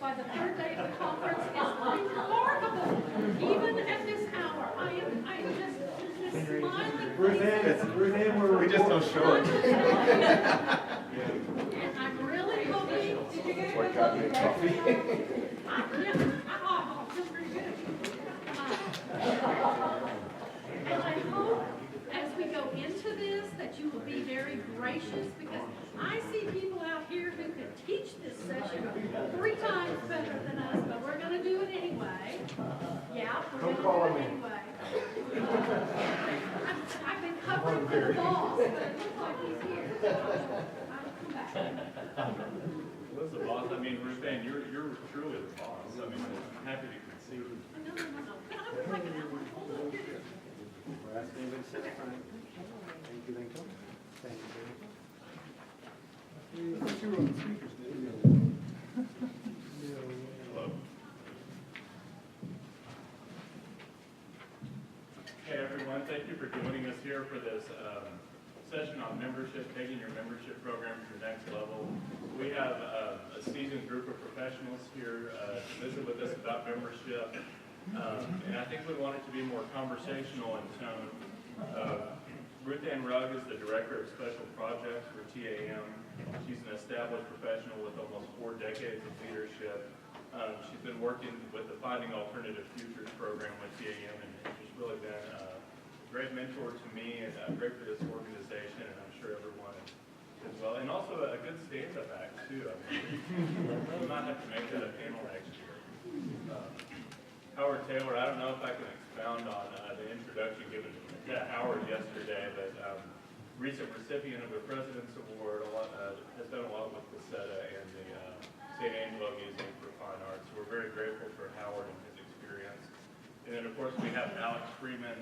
by the third day of the conference is remarkable. Even at this hour, I am just smiling. Ruth Ann, we just don't show it. And I'm really hoping. Did you get What got me coffee? Yeah, just pretty good. And I hope as we go into this that you will be very gracious, because I see people out here who could teach this session 3 times better than us, but we're going to do it anyway. Yeah, we're going to do it anyway. I've been covering for the boss, but it looks like he's here. So I'll come back. What's the boss? I mean, Ruth Ann, you're truly the boss. I mean, I'm happy to concede. No. Can I have like an hour? Hold on here. We're asking you to sit down. Thank you, Lincoln. Thank you. I thought you were on the speakers, didn't you? Hello. Hey, everyone. Thank you for joining us here for this session on membership, taking your membership program to the next level. We have a seasoned group of professionals here to visit with us about membership. And I think we want it to be more conversational in tone. Ruth Ann Rugg is the Director of Special Projects for TAM. She's an established professional with almost 4 decades of leadership. She's been working with the Finding Alternative Futures program with TAM, and she's really been a great mentor to me and great for this organization, and I'm sure everyone as well. And also a good stand-up act, too. I mean, we might have to make that a panel next year. Howard Taylor, I don't know if I can expound on the introduction given to Howard yesterday, but recent recipient of the President's Award, has done a lot with Casetta and the St. Angelo Museum for Fine Arts. So we're very grateful for Howard and his experience. And then, of course, we have Alex Freeman,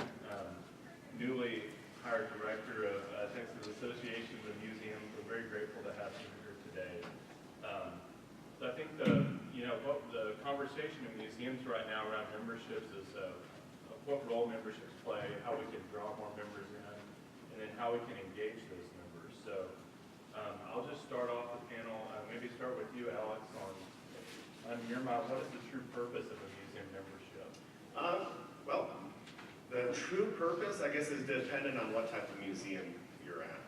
newly hired director of Texas Associations of Museums. We're very grateful to have him here today. So I think the conversation in museums right now around memberships is what role memberships play, how we can draw more members in, and then how we can engage those members. So I'll just start off the panel, maybe start with you, Alex, on your mind, what is the true purpose of a museum membership? Well, the true purpose, I guess, is dependent on what type of museum you're at.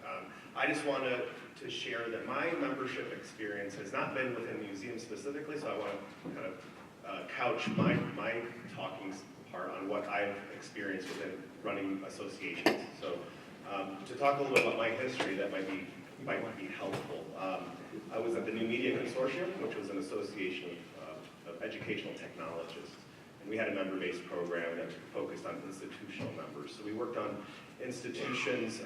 I just want to share that my membership experience has not been within museums specifically, so I want to kind of couch my talking part on what I've experienced within running associations. So to talk a little bit about my history, that might be helpful. I was at the New Media Consortium, which was an association of educational technologists. And we had a member-based program that focused on institutional members. So we worked on institutions,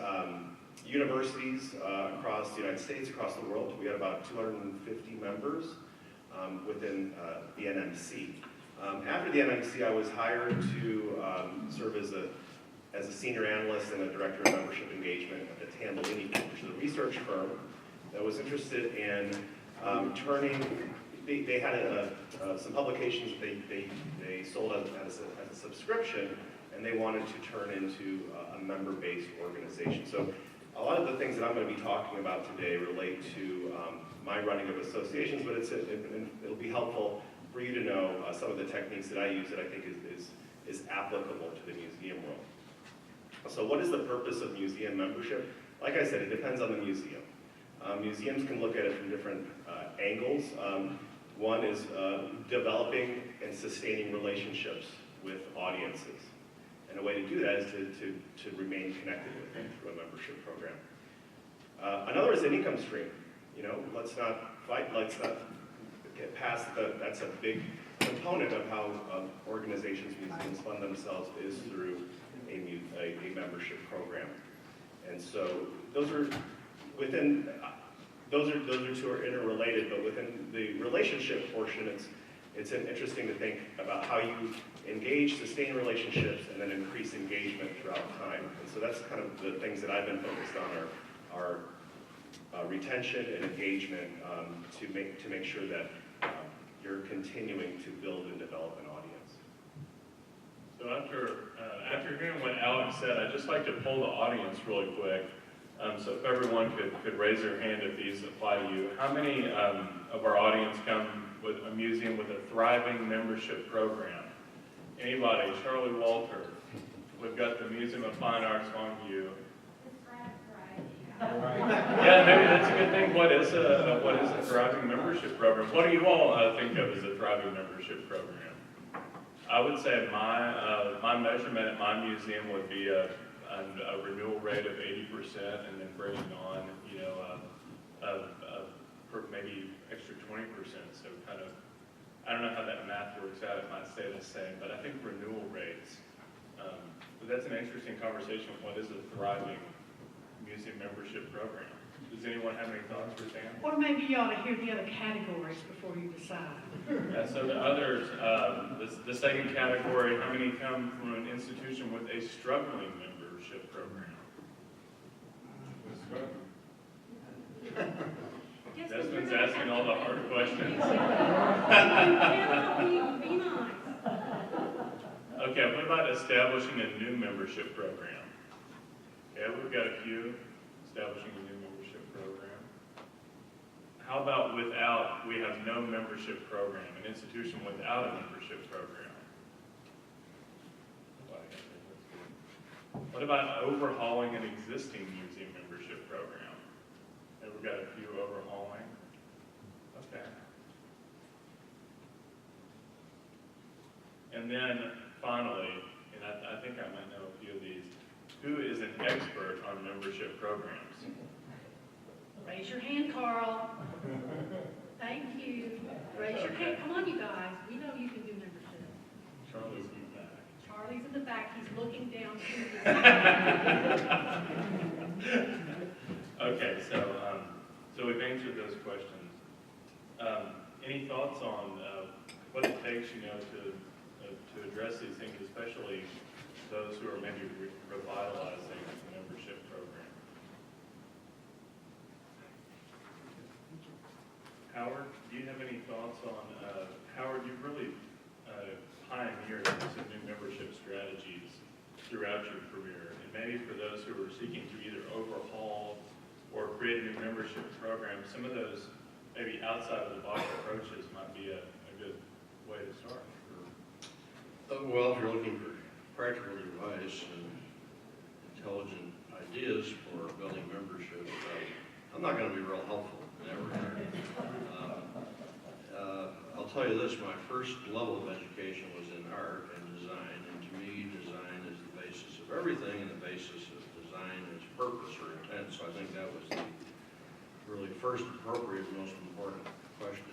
universities across the United States, across the world. We had about 250 members within the NMC. After the NMC, I was hired to serve as a senior analyst and a director of membership engagement at the Tambellini, which is a research firm that was interested in turning. They had some publications they sold as a subscription, and they wanted to turn into a member-based organization. So a lot of the things that I'm going to be talking about today relate to my running of associations, but it'll be helpful for you to know some of the techniques that I use that I think is applicable to the museum world. So what is the purpose of museum membership? Like I said, it depends on the museum. Museums can look at it from different angles. One is developing and sustaining relationships with audiences. And a way to do that is to remain connected with them through a membership program. Another is an income stream. Let's not get past that's a big component of how organizations, museums fund themselves is through a membership program. And so those two are interrelated, but within the relationship portion, it's interesting to think about how you engage, sustain relationships, and then increase engagement throughout time. And so that's kind of the things that I've been focused on are retention and engagement to make sure that you're continuing to build and develop an audience. So after hearing what Alex said, I'd just like to poll the audience really quick. So if everyone could raise their hand if these apply to you. How many of our audience come with a museum with a thriving membership program? Anybody? Charlie Walter. We've got the Museum of Fine Arts Longview. Yeah, maybe that's a good thing. What is a thriving membership program? What do you all think of as a thriving membership program? I would say my measurement at my museum would be a renewal rate of 80%, and then bringing on, maybe extra 20%. So kind of, I don't know how that math works out. It might stay the same, but I think renewal rates. But that's an interesting conversation. What is a thriving museum membership program? Does anyone have any thoughts for Sam? Or maybe you ought to hear the other categories before you decide. Yeah, so the others, the second category, how many come from an institution with a struggling membership program? Desmond's asking all the hard questions. Be nice. Okay, what about establishing a new membership program? Okay, we've got a few establishing a new membership program. How about we have no membership program, an institution without a membership program? What about overhauling an existing museum membership program? And we've got a few overhauling. Okay. And then finally, and I think I might know a few of these, who is an expert on membership programs? Raise your hand, Carl. Thank you. Raise your hand. Come on, you guys. We know you can do membership. Charlie's in the back. Charlie's in the back. He's looking down to Okay, so we've answered those questions. Any thoughts on what it takes, to address these things, especially those who are maybe revitalizing the membership program? Howard, do you have any thoughts on, Howard, you've really pioneered some new membership strategies throughout your career, and maybe for those who are seeking to either overhaul or create a new membership program, some of those maybe outside of the box approaches might be a good way to start. Well, if you're looking for practical advice and intelligent ideas for building membership, I'm not going to be real helpful in that regard. I'll tell you this, my first level of education was in art and design, and to me, design is the basis of everything, and the basis of design is purpose or intent, so I think that was the really first appropriate, most important question.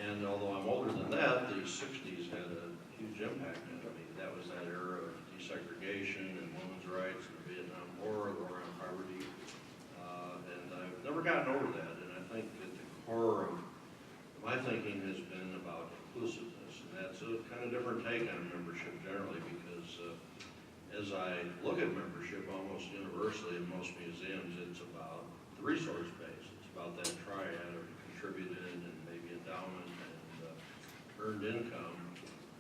And although I'm older than that, the 60s had a huge impact on me. That was that era of desegregation and women's rights and the Vietnam War, the war on poverty, and I've never gotten over that, and I think at the core of my thinking has been about inclusiveness, and that's a kind of different take on membership generally, because as I look at membership almost universally in most museums, it's about the resource base. It's about that triad of contributed and maybe endowment and earned income.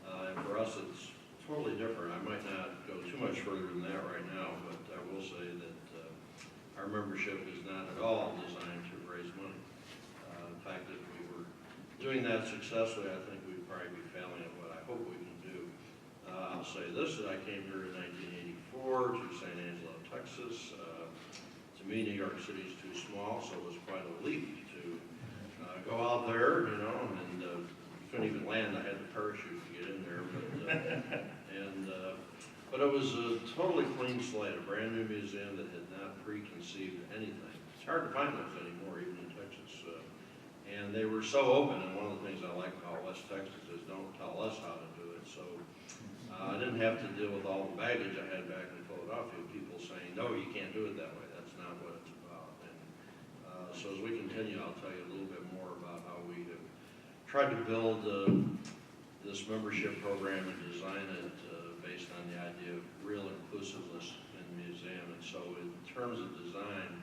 And for us, it's totally different. I might not go too much further than that right now, but I will say that our membership is not at all designed to raise money. In fact, if we were doing that successfully, I think we'd probably be failing at what I hope we can do. I'll say this, that I came here in 1984 to San Angelo, Texas. To me, New York City is too small, so it was quite a leap to go out there, and you couldn't even land. I had the parachute to get in there, but it was a totally clean slate, a brand new museum that had not preconceived anything. It's hard to find those anymore, even in Texas. And they were so open, and one of the things I like about West Texas is don't tell us how to do it. So I didn't have to deal with all the baggage I had back in Philadelphia, people saying, no, you can't do it that way. That's not what it's about. And so as we continue, I'll tell you a little bit more about how we have tried to build this membership program and design it based on the idea of real inclusiveness in the museum. And so in terms of design,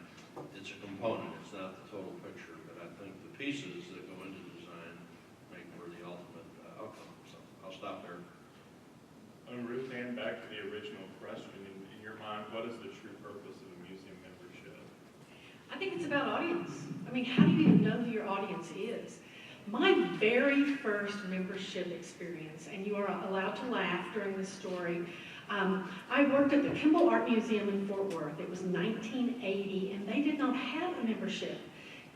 it's a component. It's not the total picture, but I think the pieces that go into design make for the ultimate outcome. So I'll stop there. Ruth Ann, back to the original question. In your mind, what is the true purpose of a museum membership about audience. I mean, how do you even know who your audience is? My very first membership experience, and you are allowed to laugh during this story, I worked at the Kimball Art Museum in Fort Worth. It was 1980, and they did not have a membership.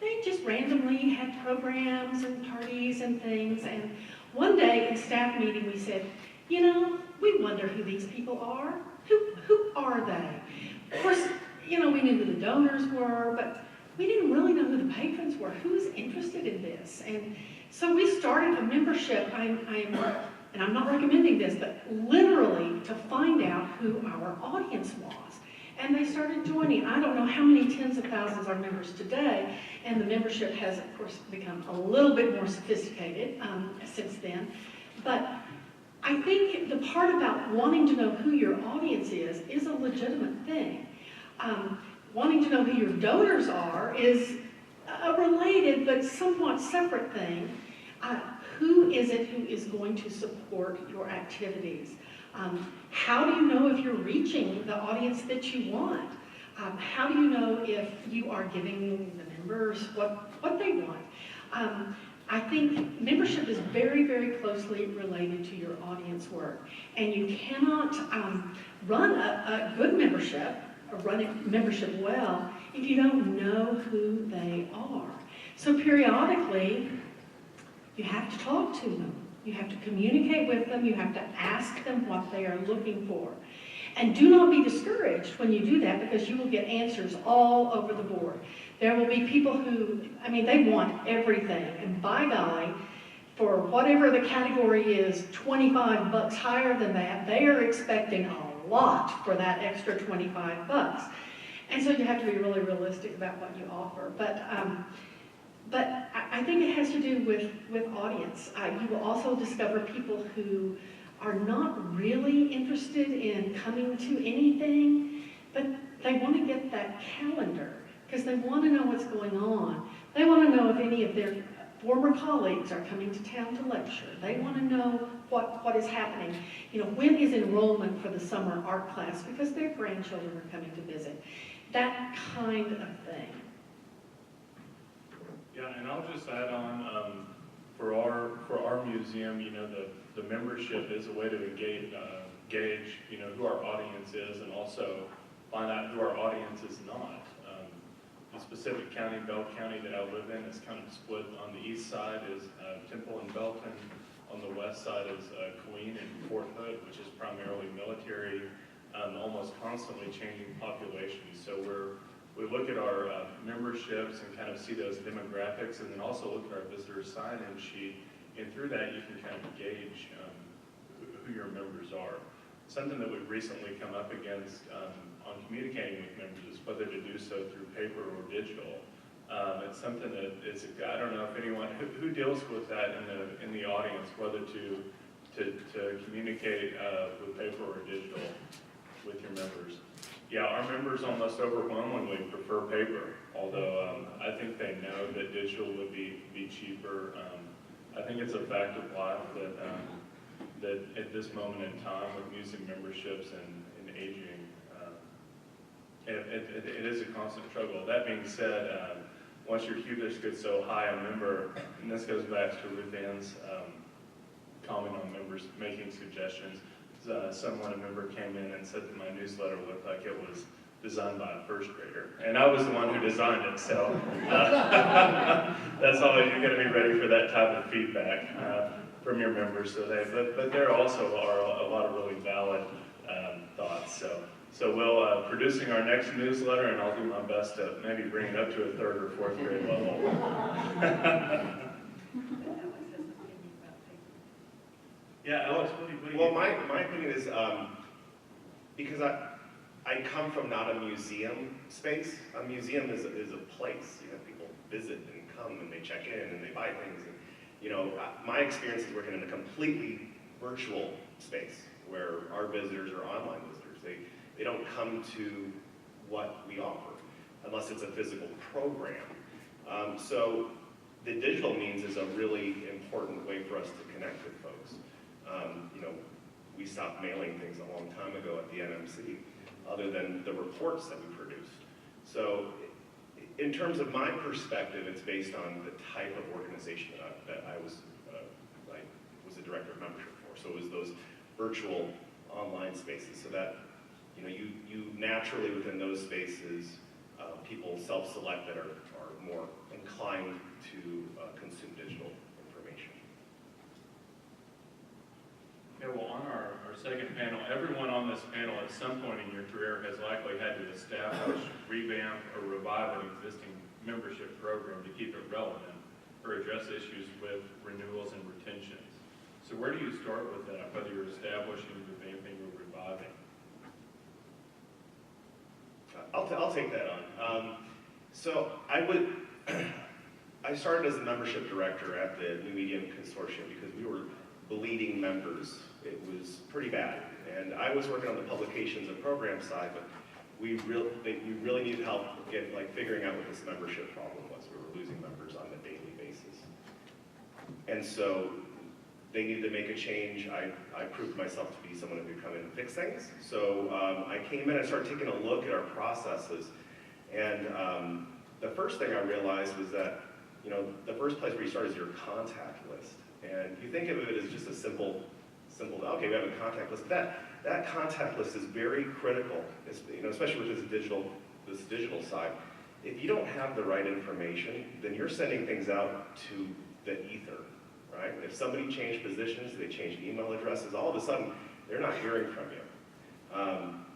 They just randomly had programs and parties and things, and one day in staff meeting we said, you know, we wonder who these people are. Who are they? Of course, you know, we knew who the donors were, but we didn't really know who the patrons were. Who's interested in this? And so we started a membership. And I'm not recommending this, but literally to find out who our audience was. And they started joining. I don't know how many tens of thousands are members today, and the membership has, of course, become a little bit more sophisticated since then. But I think the part about wanting to know who your audience is a legitimate thing. Wanting to know who your donors are is a related but somewhat separate thing. Who is it who is going to support your activities? How do you know if you're reaching the audience that you want? How do you know if you are giving the members what they want? I think membership is very, very closely related to your audience work. And you cannot run a good membership, or run a membership well, if you don't know who they are. So periodically, you have to talk to them. You have to communicate with them. You have to ask them what they are looking for. And do not be discouraged when you do that, because you will get answers all over the board. There will be people who, I mean, they want everything. And by golly, for whatever the category is, $25 higher than that, they are expecting a lot for that extra $25. And so you have to be really realistic about what you offer. But I think it has to do with audience. You will also discover people who are not really interested in coming to anything, but they want to get that calendar because they want to know what's going on. They want to know if any of their former colleagues are coming to town to lecture. They want to know what is happening. You know, when is enrollment for the summer art class because their grandchildren are coming to visit. That kind of thing. Yeah, and I'll just add on, for our museum, you know, the membership is a way to gauge, you know, who our audience is, and also find out who our audience is not. The specific county, Bell County, that I live in is kind of split. On the east side is Temple and Belton. On the west side is Queen and Fort Hood, which is primarily military, almost constantly changing populations. So we look at our memberships and kind of see those demographics, and then also look at our visitor sign-in sheet, and through that you can kind of gauge who your members are. Something that we've recently come up against on communicating with members is whether to do so through paper or digital. It's something that is, I don't know if anyone, who deals with that in the audience, whether to communicate with paper or digital with your members. Yeah, our members almost overwhelmingly prefer paper, although I think they know that digital would be cheaper. I think it's a fact of life that at this moment in time with music memberships and aging, it is a constant struggle. That being said, once your hubris gets so high, a member, and this goes back to Ruth Ann's comment on members making suggestions. A member came in and said that my newsletter looked like it was designed by a first grader. And I was the one who designed it, so that's always, you're going to be ready for that type of feedback from your members. But there also are a lot of really valid thoughts. So we'll producing our next newsletter, and I'll do my best to maybe bring it up to a 3rd or 4th grade level. Yeah, Alex, what do you Well, my opinion is, because I come from not a museum space. A museum is a place. You know, people visit and come and they check in and they buy things. And, you know, my experience is working in a completely virtual space where our visitors are online visitors. They don't come to what we offer unless it's a physical program. So the digital means is a really important way for us to connect with folks. You know, we stopped mailing things a long time ago at the NMC, other than the reports that we produced. So in terms of my perspective, it's based on the type of organization that I was the director of membership for. So it was those virtual online spaces. So that, you naturally within those spaces, people self-select that are more inclined to consume digital information. Okay, well, on our second panel, everyone on this panel at some point in your career has likely had to establish, revamp, or revive an existing membership program to keep it relevant or address issues with renewals and retentions. So where do you start with that, whether you're establishing, revamping, or reviving? I'll take that on. So I started as a membership director at the New Medium Consortium because we were bleeding members. It was pretty bad. And I was working on the publications and program side, but we really needed help figuring out what this membership problem was. We were losing members on a daily basis. And so they needed to make a change. I proved myself to be someone who could come in and fix things. So I came in and started taking a look at our processes. And the first thing I realized was that, the first place where you start is your contact list. And you think of it as just a simple, okay, we have a contact list. That contact list is very critical, especially with this digital side. If you don't have the right information, then you're sending things out to the ether, right? If somebody changed positions, they changed email addresses, all of a sudden, they're not hearing from you.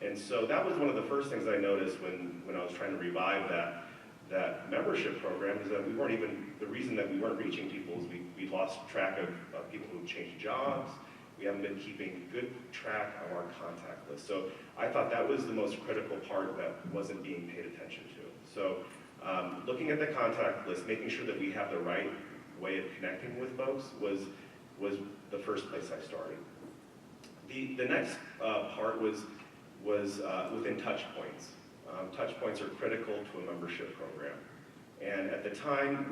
And so that was one of the first things I noticed when I was trying to revive that membership program, is that the reason that we weren't reaching people is we lost track of people who changed jobs. We haven't been keeping good track of our contact list. So I thought that was the most critical part that wasn't being paid attention to. So looking at the contact list, making sure that we have the right way of connecting with folks was the first place I started. The next part was within touch points. Touch points are critical to a membership program. And at the time,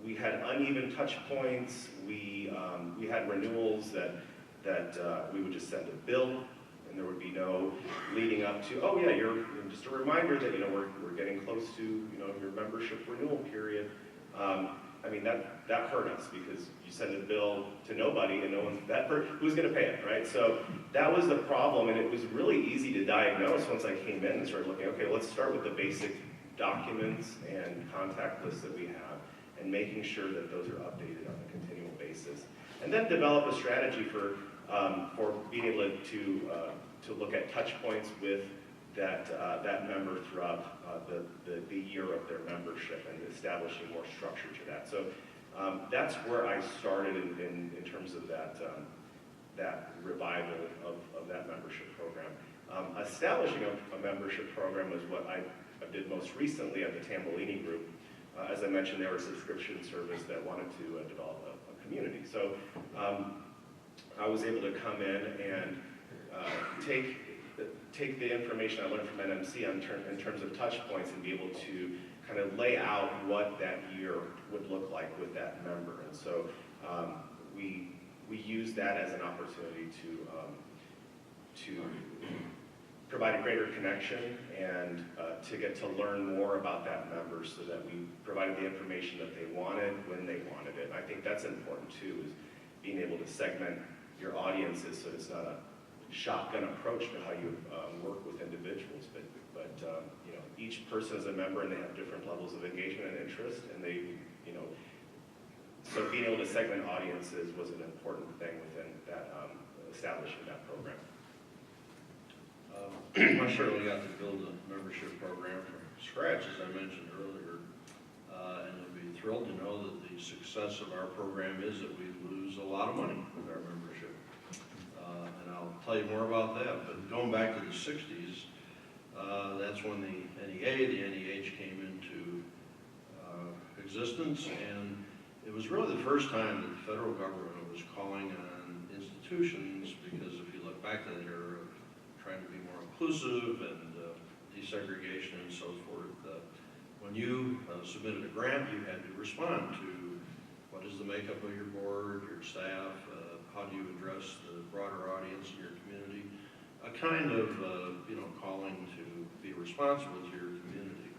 we had uneven touch points. We had renewals that we would just send a bill, and there would be no leading up to, oh yeah, you're just a reminder that we're getting close to your membership renewal period. I mean that hurt us because you send a bill to nobody and no one who's going to pay it, right? So that was the problem, and it was really easy to diagnose once I came in and started looking. Okay, let's start with the basic documents and contact lists that we have, and making sure that those are updated on a continual basis, and then develop a strategy for being able to look at touch points with that member throughout the year of their membership and establishing more structure to that. So that's where I started in terms of that revival of that membership program. Establishing a membership program was what I did most recently at the Tambellini Group. As I mentioned, they were a subscription service that wanted to develop a community. So I was able to come in and take the information I learned from NMC in terms of touch points and be able to kind of lay out what that year would look like with that member. And so we use that as an opportunity to provide a greater connection and to get to learn more about that member so that we provided the information that they wanted when they wanted it. And I think that's important too, is being able to segment your audiences so it's not a shotgun approach to how you work with individuals, but each person is a member and they have different levels of engagement and interest, and so being able to segment audiences was an important thing within that establishing that program. I certainly got to build a membership program from scratch, as I mentioned earlier, and I'd be thrilled to know that the success of our program is that we lose a lot of money with our membership. And I'll tell you more about that, but going back to the 60s, that's when the NEA, the NEH came into existence, and it was really the first time that the federal government was calling on institutions, because if you look back to that era of trying to be more inclusive and desegregation and so forth, when you submitted a grant, you had to respond to what is the makeup of your board, your staff, how do you address the broader audience in your community, a kind of calling to be responsible to your community.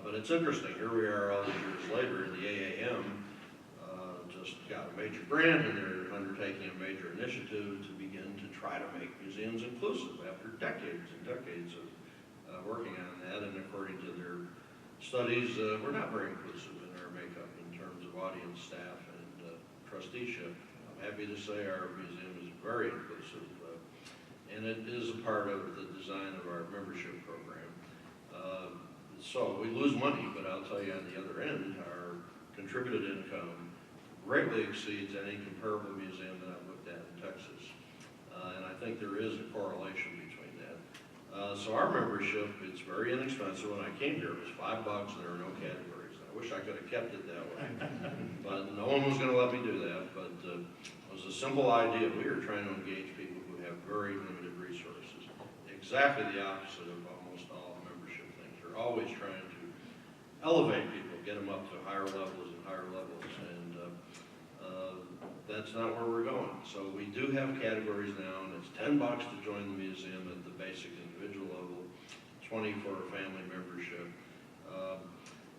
But it's interesting, here we are all these years later, and the AAM just got a major grant, and they're undertaking a major initiative to begin to try to make museums inclusive after decades and decades of working on that. And according to their studies, we're not very inclusive in our makeup in terms of audience, staff, and trusteeship. I'm happy to say our museum is very inclusive, and it is a part of the design of our membership program. So we lose money, but I'll tell you on the other end, our contributed income greatly exceeds any comparable museum that I've looked at in Texas. And I think there is a correlation between that. So our membership, it's very inexpensive. When I came here, it was $5 and there were no categories. I wish I could have kept it that way. But no one was going to let me do that. But it was a simple idea. We were trying to engage people who have very limited resources. Exactly the opposite of almost all membership things. You're always trying to elevate people, get them up to higher levels and higher levels. And that's not where we're going. So we do have categories now, and it's $10 to join the museum at the basic individual level, $20 for a family membership.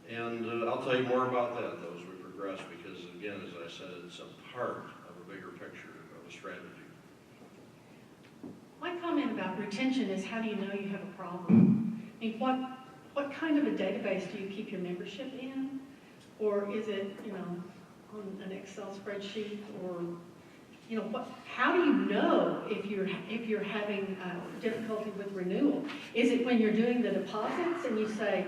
And I'll tell you more about that, though, as we progress, because, again, as I said, it's a part of a bigger picture of a strategy. My comment about retention is, how do you know you have a problem? I mean, what kind of a database do you keep your membership in? Or is it, on an Excel spreadsheet, or how do you know if you're having difficulty with renewal? Is it when you're doing the deposits and you say,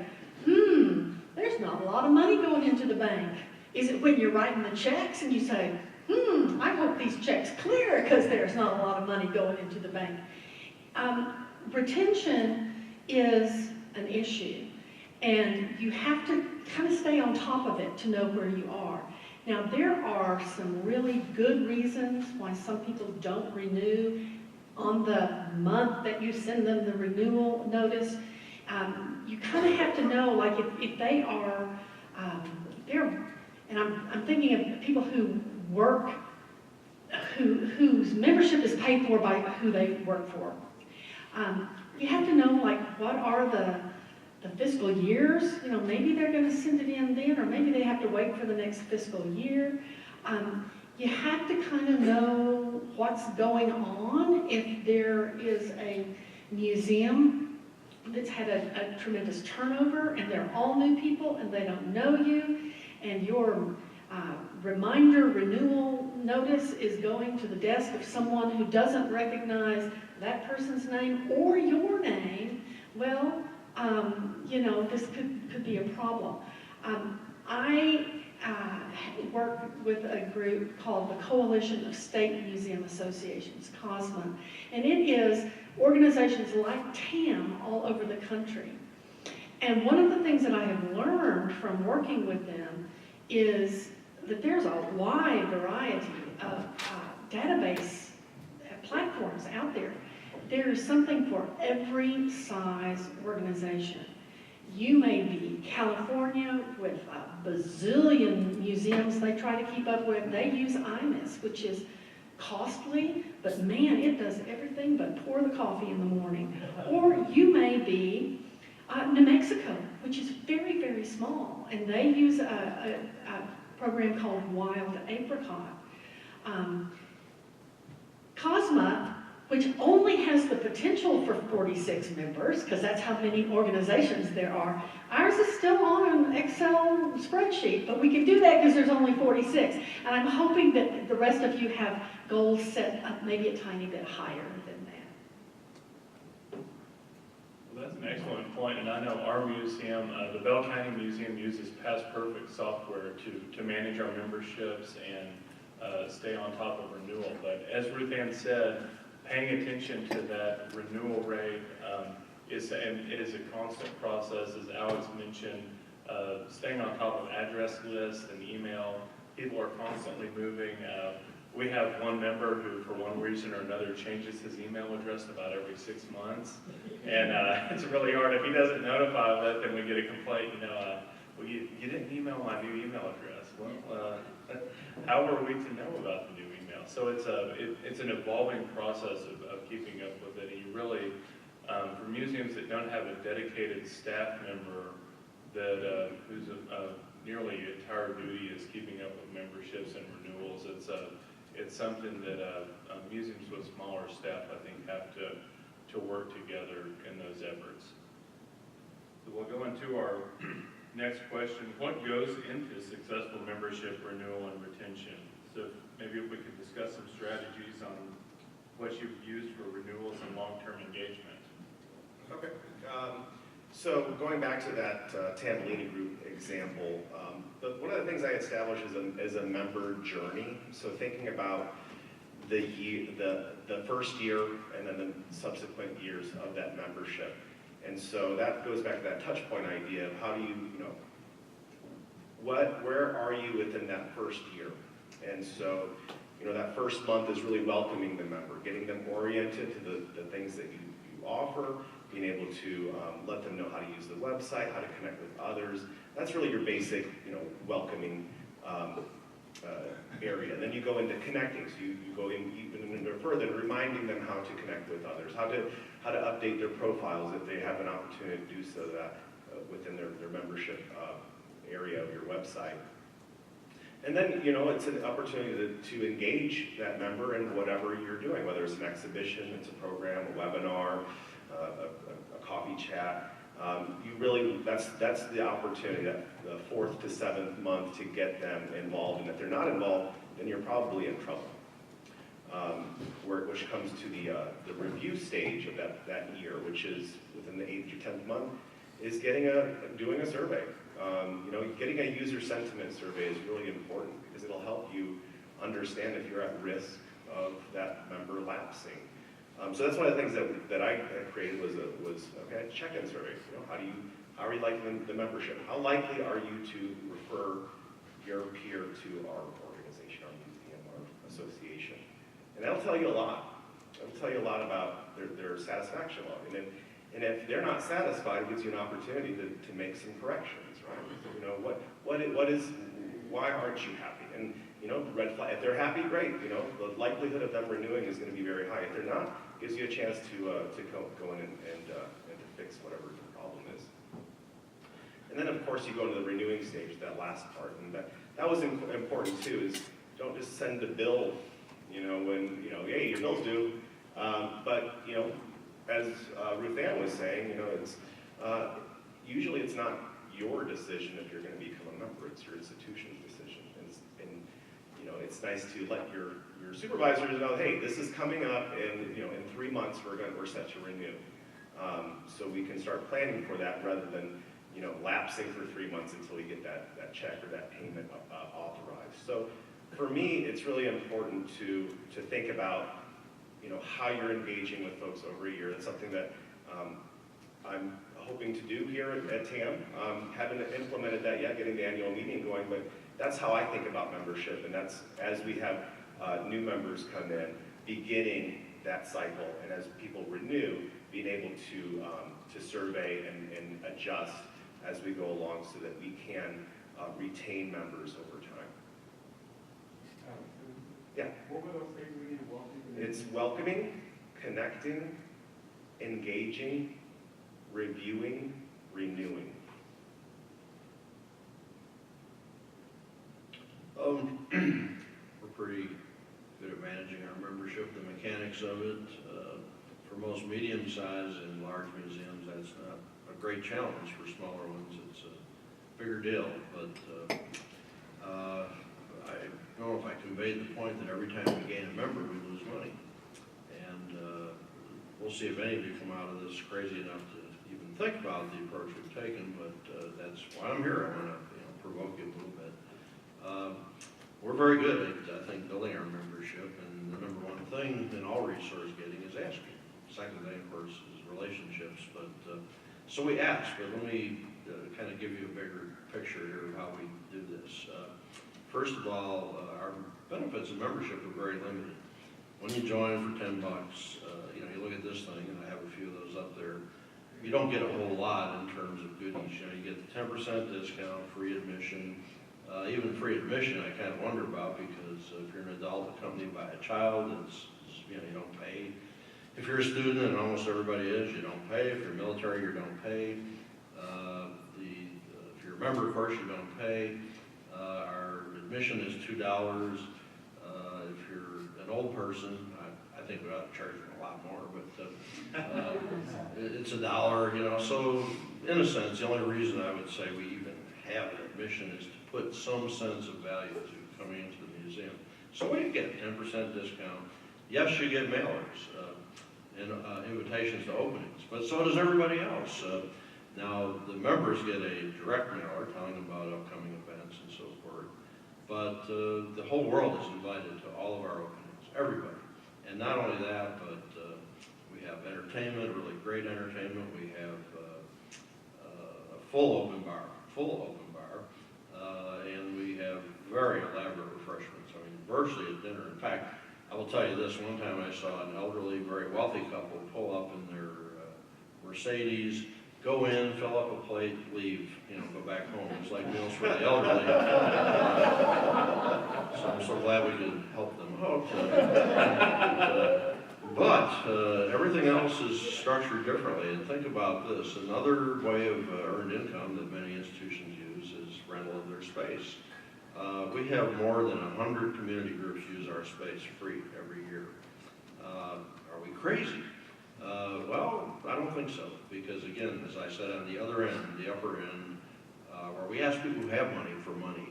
there's not a lot of money going into the bank? Is it when you're writing the checks and you say, I hope these checks clear because there's not a lot of money going into the bank? Retention is an issue, and you have to kind of stay on top of it to know where you are. Now, there are some really good reasons why some people don't renew on the month that you send them the renewal notice. You kind of have to know, like, if they are, and I'm thinking of people who work, whose membership is paid for by who they work for. You have to know, like, what are the fiscal years. Maybe they're going to send it in then, or maybe they have to wait for the next fiscal year. You have to kind of know what's going on. If there is a museum that's had a tremendous turnover and they're all new people and they don't know you, and your reminder renewal notice is going to the desk of someone who doesn't recognize that person's name or your name, well, this could be a problem. I work with a group called the Coalition of State Museum Associations, COSMA, and it is organizations like TAM all over the country. And one of the things that I have learned from working with them is that there's a wide variety of database platforms out there. There's something for every size organization. You may be California with a bazillion museums they try to keep up with. They use IMIS, which is costly, but man, it does everything but pour the coffee in the morning. Or you may be New Mexico, which is very, very small, and they use a program called Wild Apricot. COSMA, which only has the potential for 46 members, because that's how many organizations there are. Ours is still on an Excel spreadsheet, but we can do that because there's only 46. And I'm hoping that the rest of you have goals set up maybe a tiny bit higher than that. Well, that's an excellent point, and I know our museum, the Bell County Museum, uses Past Perfect software to manage our memberships and stay on top of renewal. But as Ruth Ann said, paying attention to that renewal rate is a constant process, as Alex mentioned. Staying on top of address lists and email, people are constantly moving. We have one member who, for one reason or another, changes his email address about every 6 months, and it's really hard. If he doesn't notify of it, then we get a complaint. Well, you didn't email my new email address. Well, how are we to know about the new email? So it's an evolving process of keeping up with it. And you really, for museums that don't have a dedicated staff member whose nearly entire duty is keeping up with memberships and renewals. It's something that museums with smaller staff, I think, have to work together in those efforts. So we'll go into our next question. What goes into successful membership renewal and retention? So maybe if we could discuss some strategies on what you've used for renewals and long-term engagement. Okay. So going back to that Tambellini Group example, one of the things I established is a member journey. So thinking about the first year and then the subsequent years of that membership. And so that goes back to that touch point idea of how do you, where are you within that first year? And so, that first month is really welcoming the member, getting them oriented to the things that you offer, being able to let them know how to use the website, how to connect with others. That's really your basic, welcoming area. And then you go into connecting, so you go in even further, reminding them how to connect with others, how to update their profiles if they have an opportunity to do so that within their membership area of your website. And then, it's an opportunity to engage that member in whatever you're doing, whether it's an exhibition, it's a program, a webinar, a coffee chat. That's the opportunity, that the 4th to 7th month, to get them involved. And if they're not involved, then you're probably in trouble. Which comes to the review stage of that year, which is within the 8th to 10th month, is doing a survey. Getting a user sentiment survey is really important because it'll help you understand if you're at risk of that member lapsing. So that's one of the things that I created was a check-in survey. How are you liking the membership? How likely are you to refer your peer to our organization, our museum, our association? And that'll tell you a lot. It'll tell you a lot about their satisfaction level. And if they're not satisfied, it gives you an opportunity to make some corrections, right? Why aren't you happy? And red flag. If they're happy, great. The likelihood of them renewing is going to be very high. If they're not, it gives you a chance to go in and to fix whatever the problem is. And then of course you go into the renewing stage, that last part, and that was important too. Is don't just send a bill, when hey, your bill's due, but as Ruth Ann was saying, it's usually it's not your decision if you're going to become a member. It's your institution's decision, and it's nice to let your supervisors know, hey, this is coming up, and in 3 months we're set to renew, so we can start planning for that rather than lapsing for 3 months until we get that check or that payment authorized. So for me, it's really important to think about how you're engaging with folks over a year. That's something that I'm hoping to do here at TAM. Haven't implemented that yet, getting the annual meeting going, but that's how I think about membership, and that's as we have new members come in, beginning that cycle, and as people renew, being able to survey and adjust as we go along so that we can retain members over time. Yeah. What were those things we need to walk through? It's welcoming, connecting, engaging, reviewing, renewing. We're pretty good at managing our membership, the mechanics of it. For most medium-sized and large museums, that's not a great challenge. For smaller ones, it's a bigger deal. But I don't know if I conveyed the point that every time we gain a member, we lose money. And we'll see if any of you come out of this crazy enough to even think about the approach we've taken. But that's why I'm here. I want to provoke you a little bit. We're very good at, I think, building our membership, and the number one thing in all resource getting is asking. Second thing, of course, is relationships. But so we ask, but let me kind of give you a bigger picture here of how we do this. First of all, our benefits of membership are very limited. When you join for $10, you look at this thing, and I have a few of those up there. You don't get a whole lot in terms of goodies. You get the 10% discount, free admission. Even free admission, I kind of wonder about, because if you're an adult accompanied by a child, you don't pay. If you're a student, and almost everybody is, you don't pay. If you're military, you don't pay. The you're a member, of course, you don't pay. Our admission is $2. If you're an old person, I think we ought to charge them a lot more, but it's $1, you know. So in a sense, the only reason I would say we even have an admission is to put some sense of value to coming into the museum. So what do you get? 10% discount. Yes, you get mailers and invitations to openings, but so does everybody else. Now, the members get a direct mailer telling them about upcoming events and so forth, but the whole world is invited to all of our openings, everybody. And not only that, but we have entertainment, really great entertainment. We have a full open bar, and we have very elaborate refreshments. I mean, virtually a dinner. In fact, I will tell you this, one time I saw an elderly, very wealthy couple pull up in their Mercedes, go in, fill up a plate, leave, you know, go back home. It's like meals for the elderly. So I'm so glad we could help them out. But everything else is structured differently. And think about this, another way of earned income that many institutions use is rental of their space. We have more than 100 community groups use our space free every year. Are we crazy? Well, I don't think so, because again, as I said, on the other end, the upper end, where we ask people who have money for money,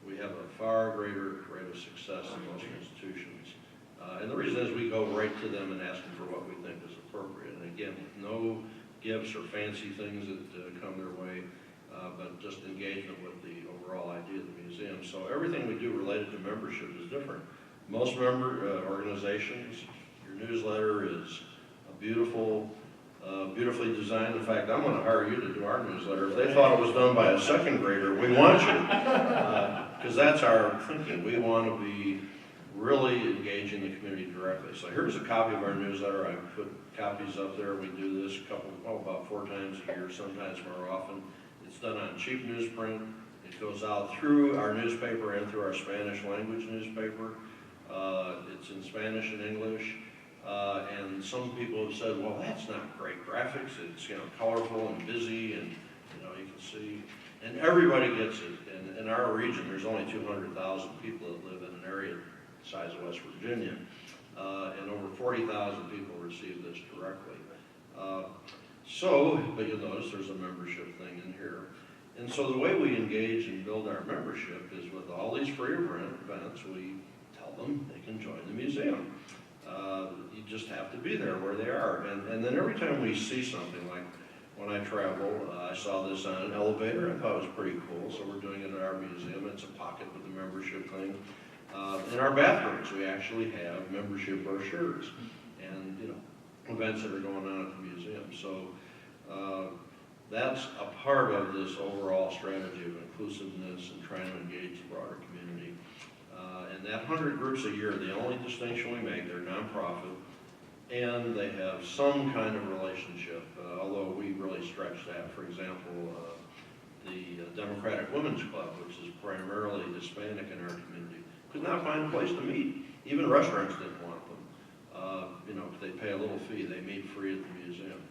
we have a far greater rate of success in most institutions. And the reason is we go right to them and ask them for what we think is appropriate. And again, with no gifts or fancy things that come their way, but just engagement with the overall idea of the museum. So everything we do related to membership is different. Most member organizations, your newsletter is beautifully designed. In fact, I'm going to hire you to do our newsletter. If they thought it was done by a second grader, we want you, because that's our thinking. We want to be really engaging the community directly. So here's a copy of our newsletter. I put copies up there. We do this about 4 times a year, sometimes more often. It's done on cheap newsprint. It goes out through our newspaper and through our Spanish language newspaper. It's in Spanish and English. And some people have said, well, that's not great graphics. It's, you know, colorful and busy, and, you know, you can see. And everybody gets it. And in our region, there's only 200,000 people that live in an area the size of West Virginia. And over 40,000 people receive this directly. But you'll notice there's a membership thing in here. And so the way we engage and build our membership is with all these free events, we tell them they can join the museum. You just have to be there where they are. And then every time we see something, like when I travel, I saw this on an elevator. I thought it was pretty cool, so we're doing it at our museum. It's a pocket with the membership thing. In our bathrooms, we actually have membership brochures and, you know, events that are going on at the museum. So that's a part of this overall strategy of inclusiveness and trying to engage the broader community. And that 100 groups a year, the only distinction we make, they're nonprofit, and they have some kind of relationship, although we really stretch that. For example, the Democratic Women's Club, which is primarily Hispanic in our community, could not find a place to meet. Even restaurants didn't want them. You know, if they pay a little fee, they meet free at the museum.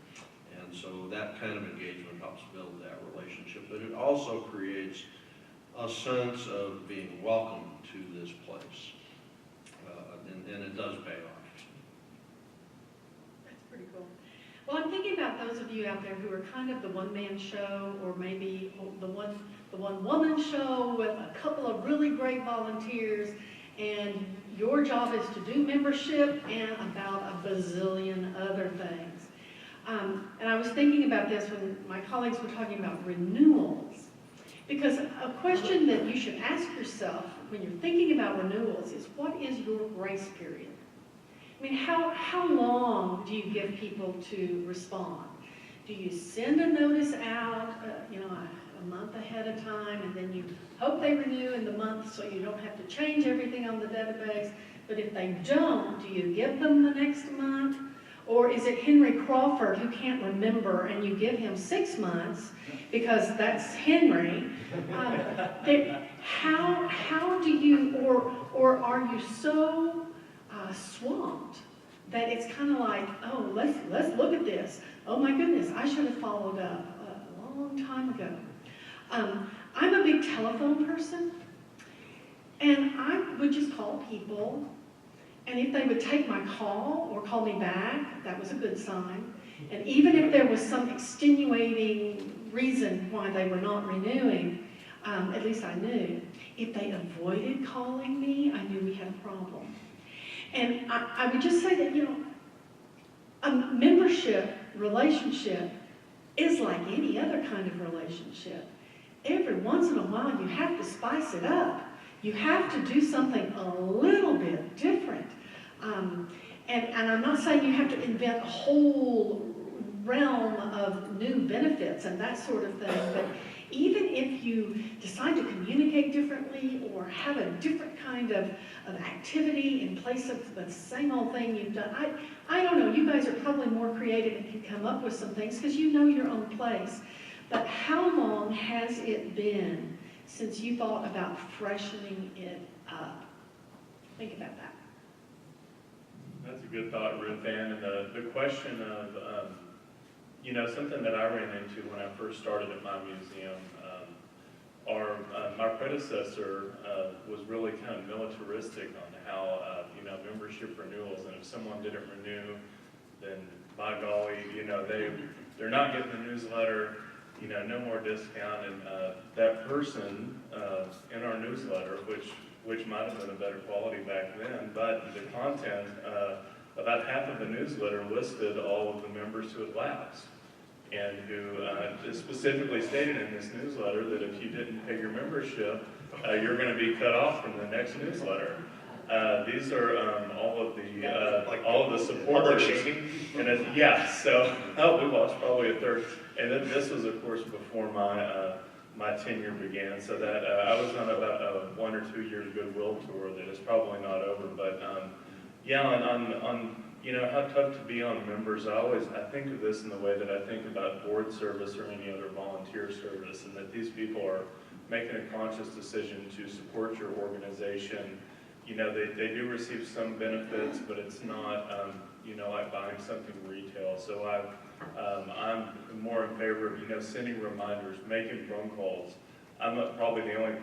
And so that kind of engagement helps build that relationship. But it also creates a sense of being welcome to this place. And it does pay off. That's pretty cool. Well, I'm thinking about those of you out there who are kind of the one-man show, or maybe the one-woman show with a couple of really great volunteers, and your job is to do membership and about a bazillion other things. And I was thinking about this when my colleagues were talking about renewals, because a question that you should ask yourself when you're thinking about renewals is, what is your grace period? I mean, how long do you give people to respond? Do you send a notice out, you know, a month ahead of time, and then you hope they renew in the month so you don't have to change everything on the database? But if they don't, do you give them the next month? Or is it Henry Crawford who can't remember and you give him 6 months because that's Henry? How do you, or are you so swamped that it's kind of like, oh, let's look at this. Oh my goodness, I should have followed up a long time ago. I'm a big telephone person, and I would just call people, and if they would take my call or call me back, that was a good sign. And even if there was some extenuating reason why they were not renewing, at least I knew. If they avoided calling me, I knew we had a problem. And I would just say that, a membership relationship is like any other kind of relationship. Every once in a while, you have to spice it up. You have to do something a little bit different. And I'm not saying you have to invent a whole realm of new benefits and that sort of thing, but even if you decide to communicate differently or have a different kind of activity in place of the same old thing you've done, I don't know, you guys are probably more creative and can come up with some things because you know your own place. But how long has it been since you thought about freshening it up? Think about that. That's a good thought, Ruth Ann. And the question of, something that I ran into when I first started at my museum, my predecessor was really kind of militaristic on how, membership renewals, and if someone didn't renew, then by golly, they're not getting the newsletter, no more discount, and that person in our newsletter, which might have been a better quality back then, but the content, about half of the newsletter listed all of the members who had lapsed, and who specifically stated in this newsletter that if you didn't pay your membership, you're going to be cut off from the next newsletter. These are all of the supporters. And so we lost probably a third. And then this was, of course, before my tenure began. So that I was on about a 1 or 2 year goodwill tour that is probably not over. But on how tough to be on members. I think of this in the way that I think about board service or any other volunteer service, and that these people are making a conscious decision to support your organization. They do receive some benefits, but it's not, like buying something retail. So I'm more in favor of, sending reminders, making phone calls. I'm probably the only